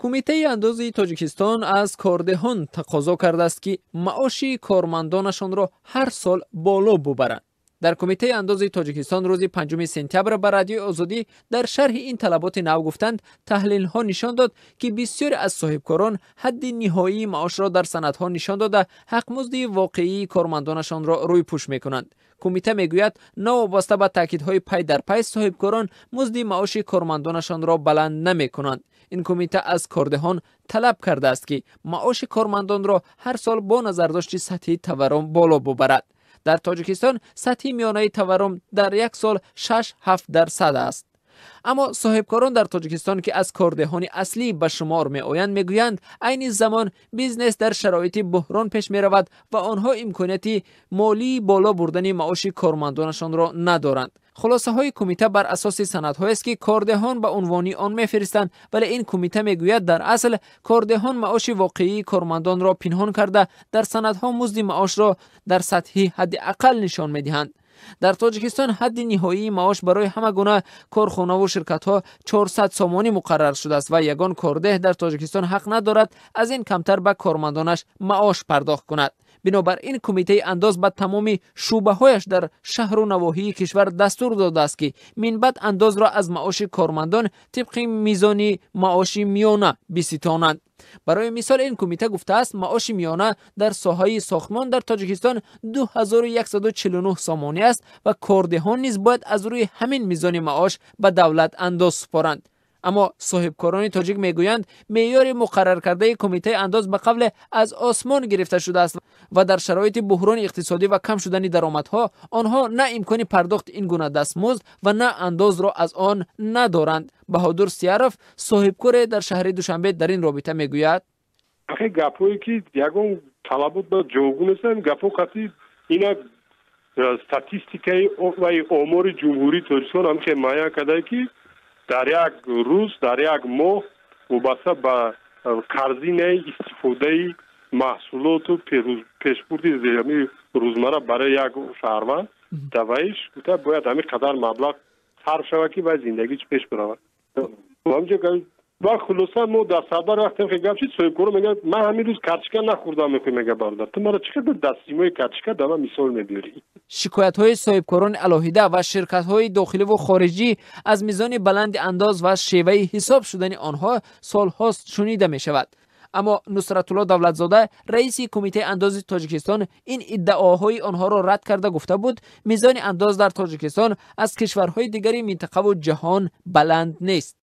کمیته اندازه تاجیکستان از کاردهان تقاضا کرده است که معاش کارمندانشان را هر سال بالا ببرند. در کمیته اندازه تاجیکستان روز 5 سپتامبر بر رادیو آزادی در شرح این طلبات نو گفتند تحلیل ها نشان داد که بسیاری از صاحبکاران حد نهایی معاش را در سندها نشان داده حق مزد واقعی کارمندانشان را روی پوش میکنند. کمیته میگوید نوابسته به تاکیدهای پی در پی صاحبکاران مزد معاش کارمندانشان را بلند نمیکنند. این کمیته از کاردهان طلب کرده است که معاش کارمندان را هر سال با نظرداشت سطح تورم بالا ببرد. در تاجیکستان سطح میانه تورم در یک سال 6-7% است. اما صاحبکاران در تاجیکستان که از کاردهان اصلی به شمار می آیند میگویند عین زمان بیزنس در شرایط بحران پیش می رود و آنها امکانیت مالی بالا بردن معاش کارمندانشان را ندارند. خلاصه های کمیته بر اساس سندهایی است که کاردهان به عنوان آن میفرستند، ولی این کمیته میگوید در اصل کاردهان معاش واقعی کارمندان را پنهان کرده در سندها مزد معاش را در سطح حداقل نشان میدهند. در تاجیکستان حد نهایی معاش برای همه گونه کارخانه و شرکت ها 400 سامانی مقرر شده است و یگان کارده در تاجیکستان حق ندارد از این کمتر به کارمندانش معاش پرداخت کند. بنابراین کمیته انداز به تمام شعبه هایش در شهر و نواحی کشور دستور داده است که من بعد انداز را از معاش کارمندان طبق میزان معاش میانه بستانند. برای مثال این کمیته گفته است معاش میانه در ساحه ساختمان در تاجیکستان 2149 سامانی است و کاردهان نیز باید از روی همین میزان معاش به دولت انداز سپارند. اما صاحبکاران تاجیک میگویند معیار مقرر کرده کمیته انداز به قبل از آسمان گرفته شده است و در شرایط بحران اقتصادی و کم شدن درآمدها آنها نه امکان پرداخت این گونه دستمزد و نه انداز را از آن ندارند. بهادر سیارف صاحبکار در شهر دوشنبه در این رابطه میگوید آخه گپایی که یگان طلبات با جوگون هستن گپو قطعی اینا استاتستیکای و امور جمهوری تاجیکستان هم که مایا کده که در یک روز در یک ماه وابسته به قرضینه استفاده محصولات و پیشبرد زیرمی روزمره برای یک شهروند دوایش باید همین قدر مبلغ صرف شود که باید زندگیش پیش برود. همونجا که و خلاصه ما در صدر وقتی که گپ شد صاحبکار میگه من همین روز کچکه نخوردم میگه برادر تو مرا چقدر دستیمای کچکه دما مثال میبری. شکایت های صاحبکاران علاهیده و شرکت های داخلی و خارجی از میزان بلند انداز و شیوه حساب شدن آنها سالهاست شنیده می شود. اما نصرت الله دولتزاده رئیس کمیته انداز تاجیکستان این ادعاهای آنها را رد کرده گفته بود میزان انداز در تاجیکستان از کشورهای دیگری منطقه و جهان بلند نیست.